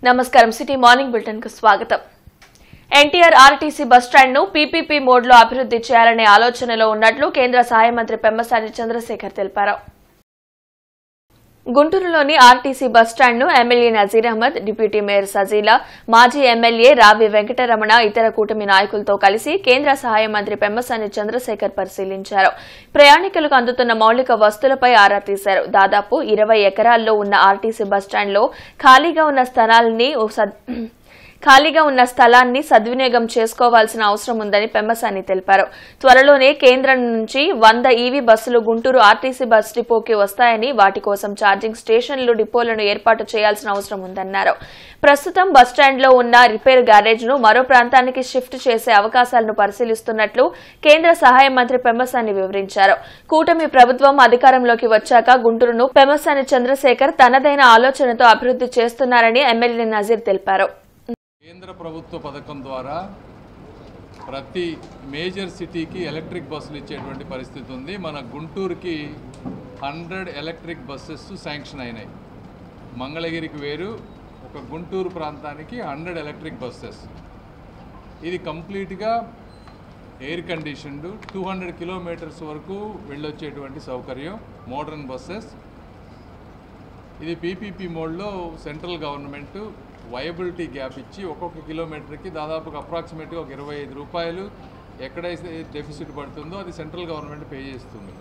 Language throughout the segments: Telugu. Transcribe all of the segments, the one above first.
నమస్కారం సిటీ మార్నింగ్ బులెటిన్ కు స్వాగతం. ఎన్టీఆర్ ఆర్టీసీ బస్టాండ్ ను పీపీపీ మోడ్ లో అభివృద్ధి చేయాలనే ఆలోచనలో ఉన్నట్లు కేంద్ర సహాయ మంత్రి పెమ్మసాని చంద్రశేఖర్ తెలిపారు. గుంటూరులోని ఆర్టీసీ బస్టాండ్ ను MLA Nazeer Ahmed, deputy mayor Sajila, మాజీ ఎమ్మెల్యే రావి వెంకటరమణ ఇతర కూటమి నాయకులతో కలిసి కేంద్ర సహాయ మంత్రి పెమ్మసాని చంద్రశేఖర్ పరిశీలించారు. ప్రయాణికులకు అందుతున్న మౌలిక వస్తువులపై ఆరా తీశారు. దాదాపు 20 ఎకరాల్లో ఉన్న ఆర్టీసీ బస్టాండ్లో ఖాళీగా ఉన్న స్థలాన్ని సద్వినియోగం చేసుకోవాల్సిన అవసరం ఉందని పెమ్మసాని తెలిపారు. త్వరలోనే కేంద్రం నుంచి 100 ఈవీ బస్సులు గుంటూరు ఆర్టీసీ బస్ డిపోకి వస్తాయని, వాటి కోసం ఛార్జింగ్ స్టేషన్లు, డిపోలను ఏర్పాటు చేయాల్సిన అవసరం ఉందన్నారు. ప్రస్తుతం బస్టాండ్లో ఉన్న రిపేర్ గ్యారేజ్ ను మరో ప్రాంతానికి షిఫ్ట్ చేసే అవకాశాలను పరిశీలిస్తున్నట్లు కేంద్ర సహాయ మంత్రి పెమ్మసాని వివరించారు. కూటమి ప్రభుత్వం అధికారంలోకి వచ్చాక గుంటూరును పెమ్మసాని చంద్రశేఖర్ తనదైన ఆలోచనతో అభివృద్ధి చేస్తున్నారని ఎమ్మెల్యే నజీర్ తెలిపారు. కేంద్ర ప్రభుత్వ పథకం ద్వారా ప్రతి మేజర్ సిటీకి ఎలక్ట్రిక్ బస్సులు ఇచ్చేటువంటి పరిస్థితి ఉంది. మన గుంటూరుకి 100 ఎలక్ట్రిక్ బస్సెస్ శాంక్షన్ అయినాయి. మంగళగిరికి వేరు, ఒక గుంటూరు ప్రాంతానికి 100 ఎలక్ట్రిక్ బస్సెస్. ఇది కంప్లీట్గా ఎయిర్ కండిషన్డ్, 200 కిలోమీటర్స్ వరకు వెళ్ళొచ్చేటువంటి సౌకర్యం, మోడర్న్ బస్సెస్. ఇది పీపీపీ మోడ్లో సెంట్రల్ గవర్నమెంట్ వయబిలిటీ గ్యాప్ ఇచ్చి ఒక్కొక్క కిలోమీటర్కి దాదాపుగా అప్రాక్సిమేట్గా ఒక 25 రూపాయలు ఎక్కడైతే డెఫిసిట్ పడుతుందో అది సెంట్రల్ గవర్నమెంట్ పే చేస్తుంది.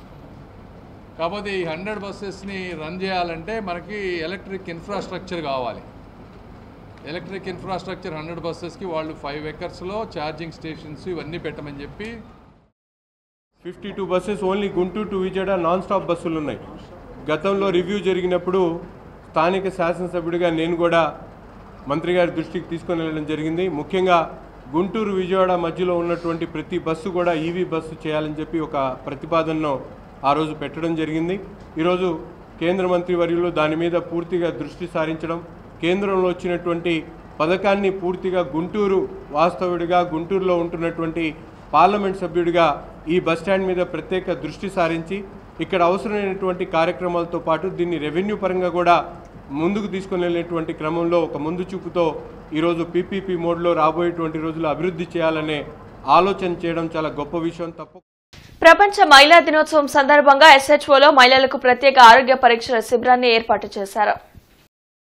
కాకపోతే ఈ 100 బస్సెస్ని రన్ చేయాలంటే మనకి ఎలక్ట్రిక్ ఇన్ఫ్రాస్ట్రక్చర్ కావాలి. ఎలక్ట్రిక్ ఇన్ఫ్రాస్ట్రక్చర్ 100 బస్సెస్కి వాళ్ళు 5 ఎకర్స్లో ఛార్జింగ్ స్టేషన్స్ ఇవన్నీ పెట్టమని చెప్పి 52 buses only Guntur to Vijayawada non stop బస్సులు ఉన్నాయి. గతంలో రివ్యూ జరిగినప్పుడు స్థానిక శాసనసభ్యుడిగా నేను కూడా మంత్రి గారి దృష్టికి తీసుకొని వెళ్ళడం జరిగింది. ముఖ్యంగా గుంటూరు విజయవాడ మధ్యలో ఉన్నటువంటి ప్రతి బస్సు కూడా ఈవీ బస్సు చేయాలని చెప్పి ఒక ప్రతిపాదనను ఆ రోజు పెట్టడం జరిగింది. ఈరోజు కేంద్ర మంత్రి వర్యులు దాని మీద పూర్తిగా దృష్టి సారించడం, కేంద్రంలో వచ్చినటువంటి పథకాన్ని పూర్తిగా గుంటూరు వాస్తవుడిగా, గుంటూరులో ఉంటున్నటువంటి పార్లమెంట్ సభ్యుడిగా ఈ బస్టాండ్ మీద ప్రత్యేక దృష్టి సారించి ఇక్కడ అవసరమైనటువంటి కార్యక్రమాలతో పాటు దీన్ని రెవెన్యూ పరంగా కూడా ముందుకు తీసుకొని వెళ్ళేటువంటి క్రమంలో ఒక ముందు చూపుతో ఈరోజు పీపీపీ మోడ్లో రాబోయేటువంటి రోజులు అభివృద్ధి చేయాలనే ఆలోచన చేయడం చాలా గొప్ప విషయం. ప్రపంచ మహిళా దినోత్సవం సందర్భంగా ఎస్హెచ్ఓలో మహిళలకు ప్రత్యేక ఆరోగ్య పరీక్షల శిబిరాన్ని ఏర్పాటు చేశారు.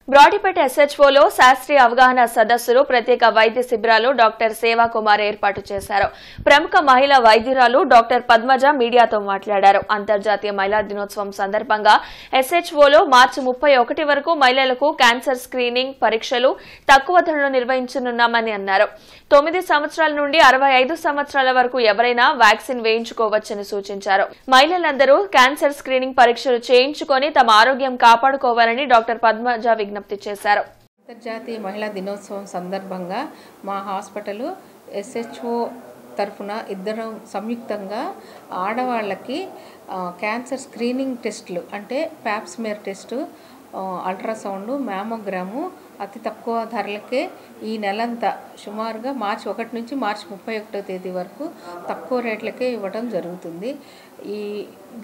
బ్రాడీపేట ఎస్హెచ్ఓలో శాస్త్రీయ అవగాహన సదస్సులు, ప్రత్యేక వైద్య శిబిరాలు డాక్టర్ సేవా కుమార్ ఏర్పాటు చేశారు. ప్రముఖ మహిళా వైద్యురాలు డాక్టర్ పద్మజ మీడియాతో మాట్లాడారు. అంతర్జాతీయ మహిళా దినోత్సవం సందర్భంగా ఎస్హెచ్ఓలో మార్చి 31 వరకు మహిళలకు క్యాన్సర్ స్క్రీనింగ్ పరీక్షలు తక్కువ ధరలో నిర్వహించనున్నామని అన్నారు. 9 సంవత్సరాల నుండి 65 సంవత్సరాల వరకు ఎవరైనా వ్యాక్సిన్ వేయించుకోవచ్చని సూచించారు. మహిళలందరూ క్యాన్సర్ స్క్రీనింగ్ పరీక్షలు చేయించుకొని తమ ఆరోగ్యం కాపాడుకోవాలని డాక్టర్ పద్మజ విజ్ఞప్తి చేశారు. అంతర్జాతీయ మహిళా దినోత్సవం సందర్భంగా మా హాస్పిటల్ ఎస్హెచ్ఓ తరఫున ఇద్దరం సంయుక్తంగా ఆడవాళ్ళకి క్యాన్సర్ స్క్రీనింగ్ టెస్టులు అంటే ప్యాప్స్మియర్ టెస్టు, అల్ట్రాసౌండ్, మ్యామోగ్రాము అతి తక్కువ ధరలకే ఈ నెలంతా సుమారుగా మార్చి 1 నుంచి మార్చి 31వ తేదీ వరకు తక్కువ రేట్లకే ఇవ్వడం జరుగుతుంది.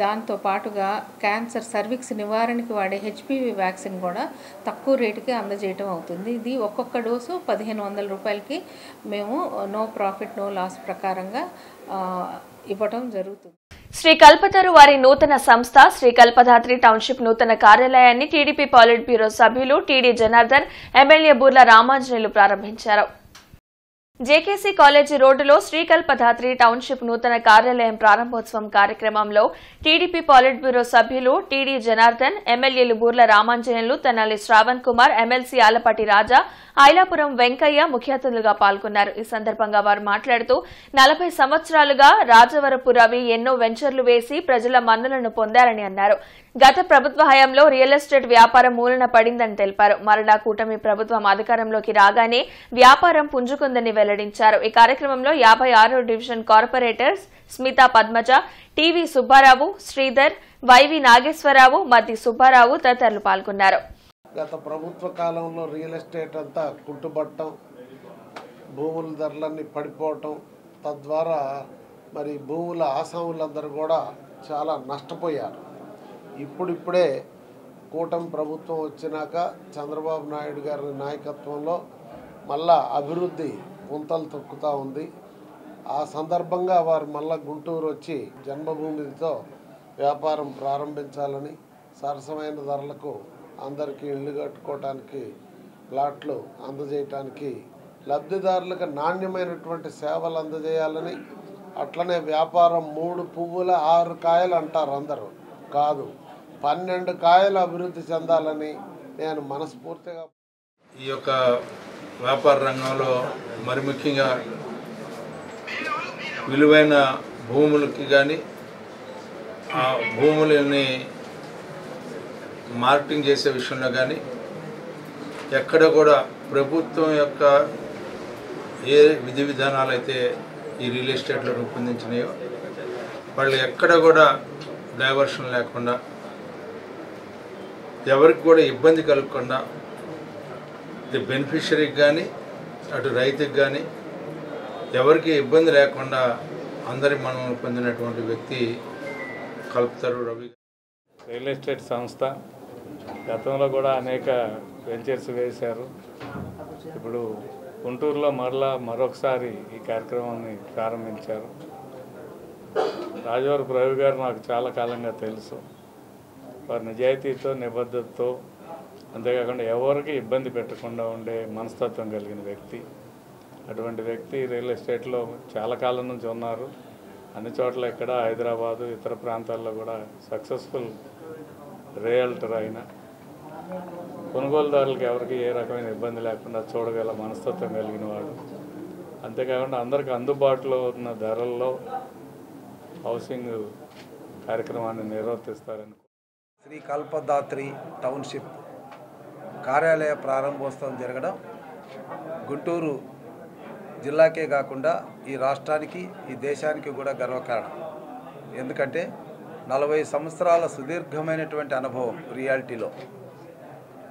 దాంతో పాటుగా క్యాన్సర్ సర్విక్స్ నివారణకి వాడే హెచ్పివి వ్యాక్సిన్ కూడా తక్కువ రేటుకి అందజేయటం అవుతుంది. ఇది ఒక్కొక్క డోసు 1500 రూపాయలకి మేము నో ప్రాఫిట్ నో లాస్ ప్రకారంగా ఇవ్వటం జరుగుతుంది. శ్రీ కల్పతరు వారి నూతన సంస్థ శ్రీ కల్పధాత్రి టౌన్షిప్ నూతన కార్యాలయాన్ని టీడీపీ పాలిట్ బ్యూరో సభ్యులు టీడీ జనార్దన్, ఎమ్మెల్యే బూర్ల రామాంజనేయులు ప్రారంభించారు. జేకేసీ కాలేజీ రోడ్డులో శ్రీకల్పధాత్రి టౌన్షిప్ నూతన కార్యాలయం ప్రారంభోత్సవం కార్యక్రమంలో టీడీపీ పాలిట్ బ్యూరో సభ్యులు టీడీ జనార్దన్, ఎమ్మెల్యేలు బూర్ల రామాంజనేయులు, తెనాలి శ్రావణ్ కుమార్, ఎమ్మెల్సీ ఆలపాటి రాజా, ఐలాపురం వెంకయ్య ముఖ్య అతిథులుగా పాల్గొన్నారు. ఈ సందర్భంగా వారు మాట్లాడుతూ 40 సంవత్సరాలుగా రాజవరపు రవి ఎన్నో వెంచర్లు వేసి ప్రజల మన్ననలను పొందారని అన్నారు. గత ప్రభుత్వ హయాంలో రియల్ ఎస్టేట్ వ్యాపారం మూలన పడిందని తెలిపారు. మరలా కూటమి ప్రభుత్వం అధికారంలోకి రాగానే వ్యాపారం పుంజుకుందని వెల్లడించారు. ఈ కార్యక్రమంలో 56వ division corporators Smita Padmaja, T V Subbarao, Sridhar, Y V Nageswara Rao, Maddi Subbarao తదితరులు పాల్గొన్నారు. గత ప్రభుత్వ కాలంలో రియల్ ఎస్టేట్ అంతా కుంటుపడటం, భూముల ధరలన్నీ పడిపోవటం, తద్వారా మరి భూముల ఆసాములందరూ కూడా చాలా నష్టపోయారు. ఇప్పుడిప్పుడే కూటమి ప్రభుత్వం వచ్చినాక చంద్రబాబు నాయుడు గారి నాయకత్వంలో మళ్ళా అభివృద్ధి పుంతలు తొక్కుతూ ఉంది. ఆ సందర్భంగా వారు మళ్ళా గుంటూరు వచ్చి జన్మభూమితో వ్యాపారం ప్రారంభించాలని, సరసమైన ధరలకు అందరికీ ఇళ్ళు కట్టుకోవటానికి, ప్లాట్లు అందజేయటానికి, లబ్ధిదారులకు నాణ్యమైనటువంటి సేవలు అందజేయాలని, అట్లనే వ్యాపారం 3 పువ్వుల 6 కాయలు అంటారు అందరూ, కాదు 12 కాయలు అభివృద్ధి చెందాలని నేను మనస్ఫూర్తిగా. ఈ యొక్క వ్యాపార రంగంలో మరి ముఖ్యంగా విలువైన భూములకి కానీ ఆ భూములని మార్కెటింగ్ చేసే విషయంలో కానీ ఎక్కడ కూడా ప్రభుత్వం యొక్క ఏ విధి విధానాలు అయితే ఈ రియల్ ఎస్టేట్లో రూపొందించినాయో వాళ్ళు ఎక్కడ కూడా డైవర్షన్ లేకుండా, ఎవరికి కూడా ఇబ్బంది కలగకుండా, ఇది బెనిఫిషరీకి కానీ అటు రైతుకి కానీ ఎవరికి ఇబ్బంది లేకుండా అందరి మనం పొందినటువంటి వ్యక్తి కల్పతరు రవి. రియల్ ఎస్టేట్ సంస్థ గతంలో కూడా అనేక వెంచర్స్ వేశారు. ఇప్పుడు గుంటూరులో మరొకసారి ఈ కార్యక్రమాన్ని ప్రారంభించారు. రాజవరపు రవి గారు నాకు చాలా కాలంగా తెలుసు. వారి నిజాయితీతో, నిబద్ధతతో, అంతేకాకుండా ఎవరికి ఇబ్బంది పెట్టకుండా ఉండే మనస్తత్వం కలిగిన వ్యక్తి. అటువంటి వ్యక్తి రియల్ ఎస్టేట్లో చాలా కాలం నుంచి ఉన్నారు. అన్ని చోట్ల ఇక్కడ హైదరాబాదు, ఇతర ప్రాంతాల్లో కూడా సక్సెస్ఫుల్ రియల్టర్ అయిన, కొనుగోలుదారులకు ఎవరికి ఏ రకమైన ఇబ్బంది లేకుండా చూడగల మనస్తత్వం కలిగిన వాడు. అంతేకాకుండా అందరికీ అందుబాటులో ఉన్న ధరల్లో హౌసింగ్ కార్యక్రమాన్ని నిర్వర్తిస్తారని. శ్రీ కల్పదాత్రి టౌన్షిప్ కార్యాలయ ప్రారంభోత్సవం జరగడం గుంటూరు జిల్లాకే కాకుండా ఈ రాష్ట్రానికి, ఈ దేశానికి కూడా గర్వకారణం. ఎందుకంటే 40 సంవత్సరాల సుదీర్ఘమైనటువంటి అనుభవం రియాలిటీలో,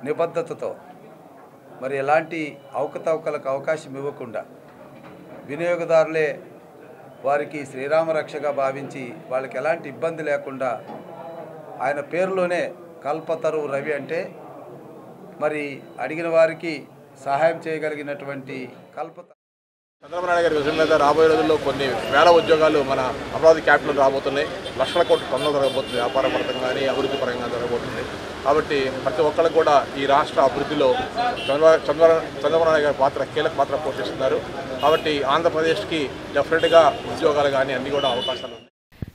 నిబద్ధతతో, మరి ఎలాంటి అవకతవకలకు అవకాశం ఇవ్వకుండా, వినియోగదారులే వారికి శ్రీరామ రక్షగా భావించి వాళ్ళకి ఎలాంటి ఇబ్బంది లేకుండా, ఆయన పేరులోనే కల్పతరు రవి అంటే మరి అడిగిన వారికి సహాయం చేయగలిగినటువంటి కల్పత. చంద్రబాబు నాయుడు గారి విజయం మీద రాబోయే రోజుల్లో కొన్ని వేల ఉద్యోగాలు మన అమరావతి క్యాపిటల్ రాబోతున్నాయి. లక్షల కోట్ల పనులు జరగబోతుంది, వ్యాపార పరంగా కానీ అభివృద్ధి పరంగా జరగబోతుంది. కాబట్టి ప్రతి ఒక్కరు కూడా ఈ రాష్ట్ర అభివృద్ధిలో చంద్రబాబు నాయుడు గారి కీలక పాత్ర పోషిస్తున్నారు. కాబట్టి ఆంధ్రప్రదేశ్కి డెఫినెట్గా ఉద్యోగాలు కానీ అన్ని కూడా అవకాశాలు ఉన్నాయి.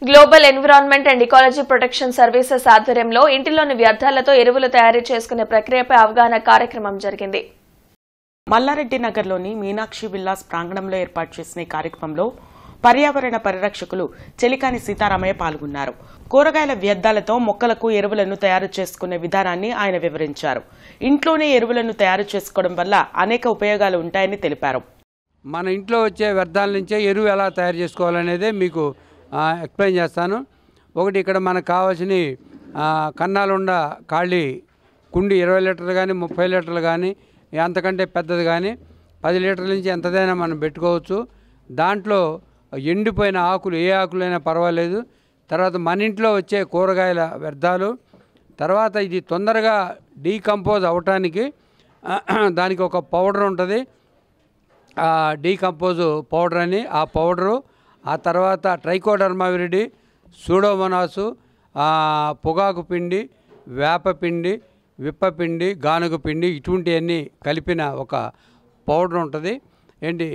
Global environment and ecology protection services ఆధ్వర్యంలో ఇంటిలోని వ్యర్థాలతో ఎరువులు తయారు చేసుకునే ప్రక్రియపై అవగాహన కార్యక్రమం జరిగింది. మల్లారెడ్డి నగర్లోని మీనాక్షి విల్లాస్ ప్రాంగణంలో ఏర్పాటు చేసిన ఈ కార్యక్రమంలో పర్యావరణ పరిరక్షకులు చెలికాని సీతారామయ్య పాల్గొన్నారు. కూరగాయల వ్యర్థాలతో మొక్కలకు ఎరువులను తయారు చేసుకునే విధానాన్ని ఆయన వివరించారు. ఇంట్లోనే ఎరువులను తయారు చేసుకోవడం వల్ల అనేక ఉపయోగాలు ఉంటాయని తెలిపారు. మన ఇంట్లో వచ్చే వ్యర్థాల నుంచే ఎరువు ఎలా తయారు చేసుకోవాలనేదే మీకు ఎక్స్ప్లెయిన్ చేస్తాను. ఒకటి, ఇక్కడ మనకు కావాల్సిన కన్నాలుండ ఖాళీ కుండి 20 లీటర్లు కానీ 30 లీటర్లు కానీ అంతకంటే పెద్దది కానీ 10 లీటర్ల నుంచి ఎంతదైనా మనం పెట్టుకోవచ్చు. దాంట్లో ఎండిపోయిన ఆకులు, ఏ ఆకులైనా పర్వాలేదు. తర్వాత మన ఇంట్లో వచ్చే కూరగాయల వ్యర్థాలు, తర్వాత ఇది తొందరగా డీకంపోజ్ అవటానికి దానికి ఒక పౌడర్ ఉంటుంది, డీకంపోజ్ పౌడర్ అని. ఆ పౌడరు, ఆ తర్వాత ట్రైకోడర్మా విరిడి, సూడోమోనాసు, పొగాకు పిండి, వేపపిండి, విప్పపిండి, గానుగ పిండి, ఇటువంటివన్నీ కలిపిన ఒక పౌడర్ ఉంటుంది. ఏంటి,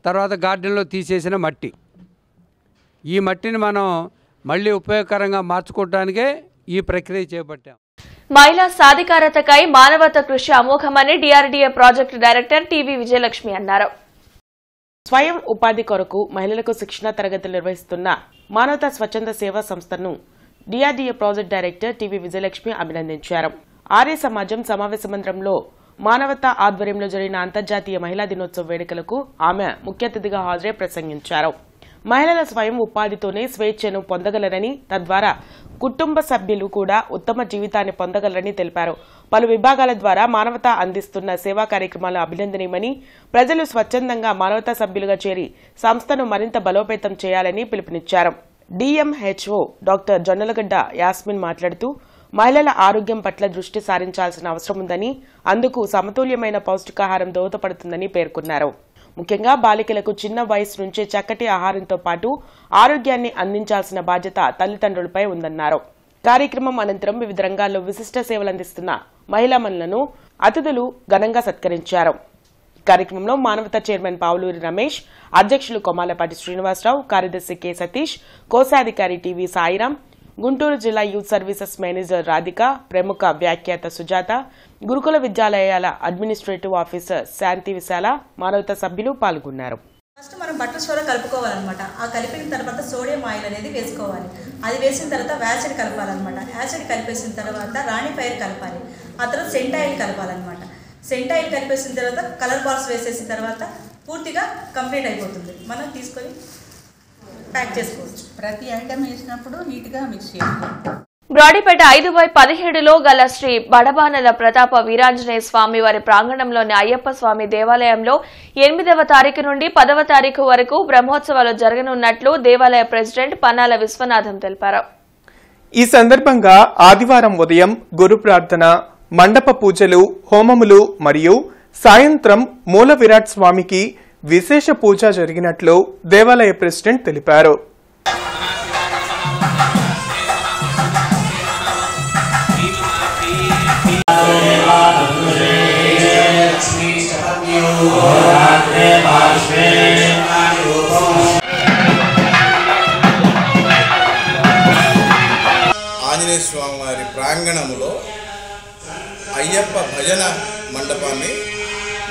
తర్వాత గార్డెన్లో తీసేసిన మట్టి. ఈ మట్టిని మనం మళ్ళీ ఉపయోగకరంగా మార్చుకోవడానికే ఈ ప్రక్రియ చేపట్టాం. మహిళా సాధికారతకై మానవత కృషి అమోఘమని DRDA project director T V Vijayalakshmi అన్నారు. స్వయం ఉపాధి కొరకు మహిళలకు శిక్షణ తరగతులు నిర్వహిస్తున్న మానవతా స్వచ్ఛంద సేవా సంస్థను DRDA project director T V Vijayalakshmi అభినందించారు. ఆర్య సమాజం సమావేశ మందిరంలో మానవతా ఆధ్వర్యంలో జరిగిన అంతర్జాతీయ మహిళా దినోత్సవ వేడుకలకు ఆమె ముఖ్య అతిథిగా హాజరై ప్రసంగించారు. మహిళల స్వయం ఉపాధితోనే స్వేచ్ఛను పొందగలరని, తద్వారా కుటుంబ సభ్యులు కూడా ఉత్తమ జీవితాన్ని పొందగలరని తెలిపారు. పలు విభాగాల ద్వారా మానవత అందిస్తున్న సేవా కార్యక్రమాలు అభినందనీయమని, ప్రజలు స్వచ్ఛందంగా మానవతా సభ్యులుగా చేరి సంస్థను మరింత బలోపేతం చేయాలని పిలుపునిచ్చారు. డిఎంహెచ్ఓ డాక్టర్ జొన్నలగడ్డ యాస్మిన్ మాట్లాడుతూ, మహిళల ఆరోగ్యం పట్ల దృష్టి సారించాల్సిన అవసరం ఉందని, అందుకు సమతుల్యమైన పౌష్టికాహారం దోహదపడుతుందని పేర్కొన్నారు. ముఖ్యంగా బాలికలకు చిన్న వయసు నుంచే చక్కటి ఆహారంతో పాటు ఆరోగ్యాన్ని అందించాల్సిన బాధ్యత తల్లిదండ్రులపై ఉందన్నారు. కార్యక్రమం అనంతరం వివిధ రంగాల్లో విశిష్ట సేవలందిస్తున్న మహిళామణులను అతిథులు ఘనంగా సత్కరించారు. కార్యక్రమంలో మానవతా చైర్మన్ పావులూరి రమేష్, అధ్యక్షులు కొమాలపాటి శ్రీనివాసరావు, కార్యదర్శి కె సతీష్, కోశాధికారి టీవీ సాయిరాం, గుంటూరు జిల్లా యూత్ సర్వీసెస్ మేనేజర్ రాధిక, ప్రముఖ వ్యాఖ్యాత సుజాత, గురుకుల విద్యాలయాల అడ్మినిస్ట్రేటివ్ ఆఫీసర్ శాంతి విశాల, మానవతా సభ్యులు పాల్గొన్నారు. ఫస్ట్ మనం బటర్ సోడా కలుపుకోవాలన్నమాట. ఆ కలిపిన తర్వాత సోడియం ఆయిల్ అనేది వేసుకోవాలి. అది వేసిన తర్వాత యాసిడ్ కలపాలన్నమాట. యాసిడ్ కలిపేసిన తర్వాత రాణి పైరు కలపాలి. ఆ తర్వాత సెంట్ ఆయిల్ కలపాలన్నమాట. సెంట్ ఆయిల్ కలిపేసిన తర్వాత కలర్ బాల్స్ వేసేసిన తర్వాత పూర్తిగా కంప్లీట్ అయిపోతుంది. మనం తీసుకొని ప్యాక్ చేసుకోవచ్చు. ప్రతి ఐటమ్ వేసినప్పుడు నీట్గా మిక్స్ చేసుకోవాలి. బ్రాడీపేట 5/17లో గల శ్రీ బడబానల ప్రతాప వీరాంజనేయ స్వామి వారి ప్రాంగణంలోని అయ్యప్ప స్వామి దేవాలయంలో 8వ తారీఖు నుండి 10వ తారీఖు వరకు బ్రహ్మోత్సవాలు జరగనున్నట్లు దేవాలయ ప్రెసిడెంట్ పన్నాల విశ్వనాథం తెలిపారు. ఈ సందర్భంగా ఆదివారం ఉదయం గురు ప్రార్థన, మండప పూజలు, హోమములు మరియు సాయంత్రం మూల విరాట్ స్వామికి విశేష పూజ జరిగినట్లు దేవాలయ ప్రెసిడెంట్ తెలిపారు. ఆంజనేయ స్వామి వారి ప్రాంగణంలో అయ్యప్ప భజన మండపాన్ని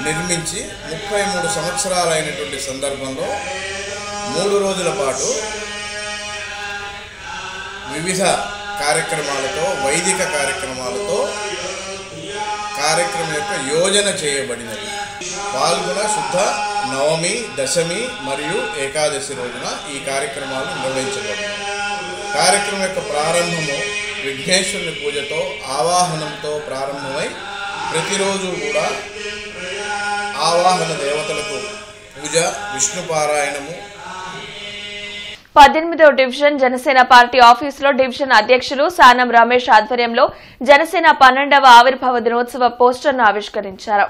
నిర్మించి 33 సంవత్సరాలైనటువంటి సందర్భంలో 3 రోజుల పాటు వివిధ కార్యక్రమాలతో, వైదిక కార్యక్రమాలతో కార్యక్రమం యొక్క యోజన చేయబడినది. పాల్గొన శుద్ధ నవమి, దశమి మరియు ఏకాదశి రోజున ఈ కార్యక్రమాలు నిర్వహించబడినాయి. కార్యక్రమం యొక్క ప్రారంభము విఘ్నేశ్వరుని పూజతో, ఆవాహనంతో ప్రారంభమై ప్రతిరోజు కూడా ఆవాహన దేవతలకు పూజ, విష్ణు పారాయణము. 18వ డివిజన్ జనసేన పార్టీ ఆఫీసులో డివిజన్ అధ్యక్షులు సానం రమేష్ ఆధ్వర్యంలో జనసేన 12వ ఆవిర్భావ దినోత్సవ పోస్టర్ను ఆవిష్కరించారు.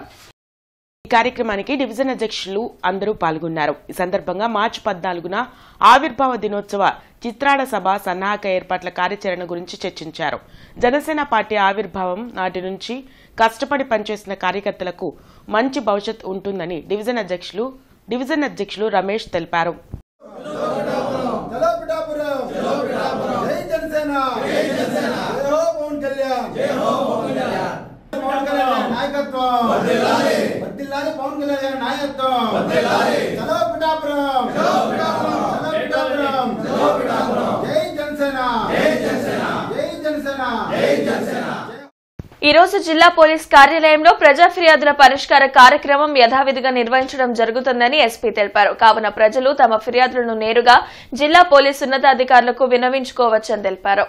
ఈ కార్యక్రమానికి డివిజన్ అధ్యక్షులు అందరూ పాల్గొన్నారు. ఈ సందర్భంగా మార్చి 14న ఆవిర్భావ దినోత్సవ చిత్రాల సభ సన్నాహక ఏర్పాట్ల కార్యాచరణ గురించి చర్చించారు. జనసేన పార్టీ ఆవిర్భావం నాటి నుంచి కష్టపడి పనిచేసిన కార్యకర్తలకు మంచి భవిష్యత్ ఉంటుందని డివిజన్ అధ్యక్షులు రమేష్ తెలిపారు. ఈ రోజు జిల్లా పోలీస్ కార్యాలయంలో ప్రజా ఫిర్యాదుల పరిష్కార కార్యక్రమం యథావిధిగా నిర్వహించడం జరుగుతుందని ఎస్పీ తెలిపారు. కావున ప్రజలు తమ ఫిర్యాదులను నేరుగా జిల్లా పోలీసు ఉన్నతాధికారులకు విన్నవించుకోవచ్చని తెలిపారు.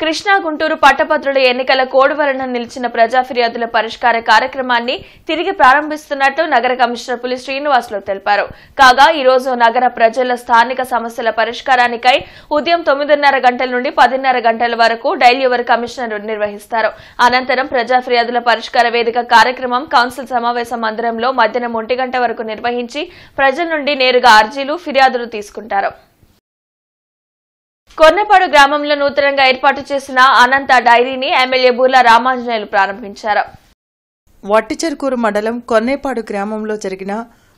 కృష్ణా గుంటూరు పట్టభద్రుల ఎన్నికల కోడ్ వలన నిలిచిన ప్రజా ఫిర్యాదుల పరిష్కార కార్యక్రమాన్ని తిరిగి ప్రారంభిస్తున్నట్లు నగర కమిషనర్ పులి శ్రీనివాసులు తెలిపారు. కాగా ఈ రోజు నగర ప్రజల స్థానిక సమస్యల పరిష్కారానికై ఉదయం 9:30 గంటల నుండి 10:30 గంటల వరకు డైలీ కమిషనర్ నిర్వహిస్తారు. అనంతరం ప్రజా ఫిర్యాదుల పరిష్కార వేదిక కార్యక్రమం కౌన్సిల్ సమావేశ మందిరంలో మధ్యాహ్నం 1 గంట వరకు నిర్వహించి ప్రజల నుండి నేరుగా అర్జీలు, ఫిర్యాదులు తీసుకుంటారు. కొన్నపాడు గ్రామంలో నూతనంగా ఏర్పాటు చేసిన అనంత డైరీని ఎమ్మెల్యే బూర్ల రామాంజనేయులు ప్రారంభించారు. వట్టిచెరుకూరు మండలం కొన్నేపాడు గ్రామంలో జరిగిన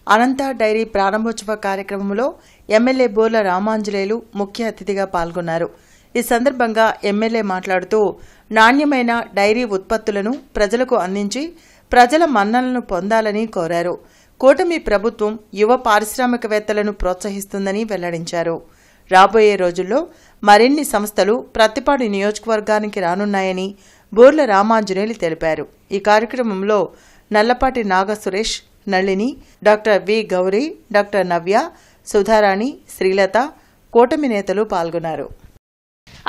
అనంత డైరీ ప్రారంభోత్సవ కార్యక్రమంలో ఎమ్మెల్యే బూర్ల రామాంజనేయులు ముఖ్య అతిథిగా పాల్గొన్నారు. ఈ సందర్భంగా ఎమ్మెల్యే మాట్లాడుతూ నాణ్యమైన డైరీ ఉత్పత్తులను ప్రజలకు అందించి ప్రజల మన్ననలను పొందాలని కోరారు. కూటమి ప్రభుత్వం యువ పారిశ్రామికవేత్తలను ప్రోత్సహిస్తుందని వెల్లడించారు. రాబోయే రోజుల్లో మరిన్ని సంస్థలు ప్రత్తిపాడు నియోజకవర్గానికి రానున్నాయని బూర్ల రామాంజనేయులు తెలిపారు. ఈ కార్యక్రమంలో Nallapati Naga Suresh, Nalini, doctor V Gauri, doctor Navya, Sudharani, Srilatha, కూటమి నేతలు పాల్గొన్నారు.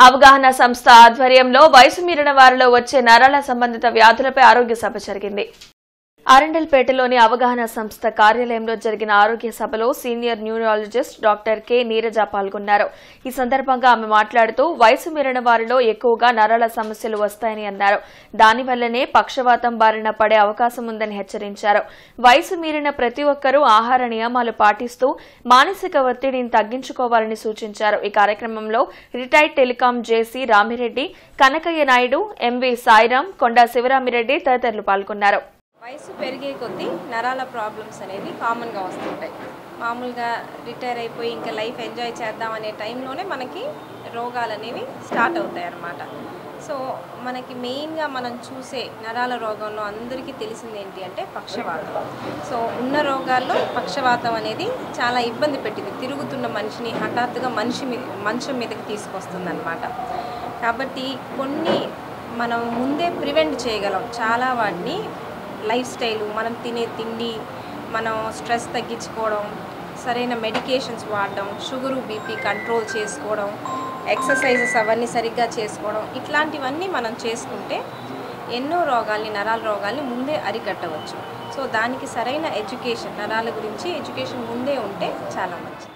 అవగాహన సంస్థ ఆధ్వర్యంలో వయసు మీరిన వారిలో వచ్చే నరాల సంబంధిత వ్యాధులపై ఆరోగ్య సభ జరిగింది. అరండల్పేటలోని అవగాహన సంస్థ కార్యాలయంలో జరిగిన ఆరోగ్య సభలో senior neurologist doctor K Neeraja పాల్గొన్నారు. ఈ సందర్భంగా ఆమె మాట్లాడుతూ వయసు మీరిన వారిలో ఎక్కువగా నరాల సమస్యలు వస్తాయని అన్నారు. దానివల్లనే పక్షవాతం బారిన పడే అవకాశం ఉందని హెచ్చరించారు. వయసు మీరిన ప్రతి ఒక్కరూ ఆహార నియమాలు పాటిస్తూ మానసిక ఒత్తిడిని తగ్గించుకోవాలని సూచించారు. ఈ కార్యక్రమంలో రిటైర్డ్ టెలికాం జేసీ రామిరెడ్డి, కనకయ్య నాయుడు, ఎంవి సాయిరాం, కొండా శివరామిరెడ్డి తదితరులు పాల్గొన్నారు. వయసు పెరిగే కొద్దీ నరాల ప్రాబ్లమ్స్ అనేది కామన్గా వస్తుంటాయి. మామూలుగా రిటైర్ అయిపోయి ఇంకా లైఫ్ ఎంజాయ్ చేద్దాం అనే టైంలోనే మనకి రోగాలు అనేవి స్టార్ట్ అవుతాయి అన్నమాట. సో మనకి మెయిన్గా మనం చూసే నరాల రోగంలో అందరికీ తెలిసింది ఏంటి అంటే పక్షవాతం. సో ఉన్న రోగాల్లో పక్షవాతం అనేది చాలా ఇబ్బంది పెట్టింది. తిరుగుతున్న మనిషిని హఠాత్తుగా మంచం మీదకి తీసుకొస్తుంది అన్నమాట. కాబట్టి కొన్ని మనం ముందే ప్రివెంట్ చేయగలం చాలా వాటిని. లైఫ్ స్టైలు, మనం తినే తిండి, మనం స్ట్రెస్ తగ్గించుకోవడం, సరైన మెడికేషన్స్ వాడడం, షుగరు బీపీ కంట్రోల్ చేసుకోవడం, ఎక్సర్సైజెస్ అవన్నీ సరిగ్గా చేసుకోవడం, ఇట్లాంటివన్నీ మనం చేసుకుంటే ఎన్నో రోగాల్ని, నరాల రోగాల్ని ముందే అరికట్టవచ్చు. సో దానికి సరైన ఎడ్యుకేషన్, నరాల గురించి ఎడ్యుకేషన్ ముందే ఉంటే చాలా మంచిది.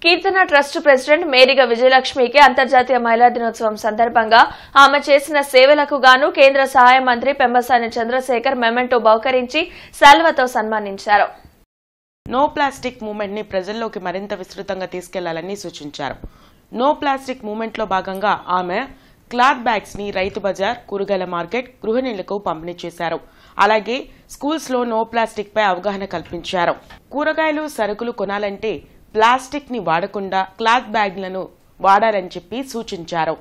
కీర్తన ట్రస్ట్ ప్రెసిడెంట్ మేరిగ విజయలక్ష్మికి అంతర్జాతీయ మహిళా దినోత్సవం సందర్భంగా ఆమె చేసిన సేవలకు గాను కేంద్ర సహాయ మంత్రి పెమ్మసాని చంద్రశేఖర్ మెమెంటో బహుకరించి శాల్వతో సన్మానించారు. నో ప్లాస్టిక్ మూవ్మెంట్ ని ప్రజల్లోకి మరింత విస్తృతంగా తీసుకెళ్లాలని సూచించారు. నో ప్లాస్టిక్ మూవ్మెంట్ లో భాగంగా ఆమె క్లాత్ బ్యాగ్స్ ని రైతు బజార్, కూరగాయల మార్కెట్, గృహిణులకు పంపిణీ చేశారు. అలాగే స్కూల్స్ లో నో ప్లాస్టిక్ పై అవగాహన కల్పించారు. కూరగాయలు, సరుకులు కొనాలంటే ప్లాస్టిక్ ని వాడకుండా క్లాత్ బ్యాగ్లను వాడాలని సూచించారు.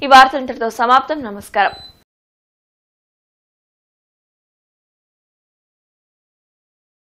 ఈ వార్త ఇంతటితో సమాప్తం. నమస్కారం.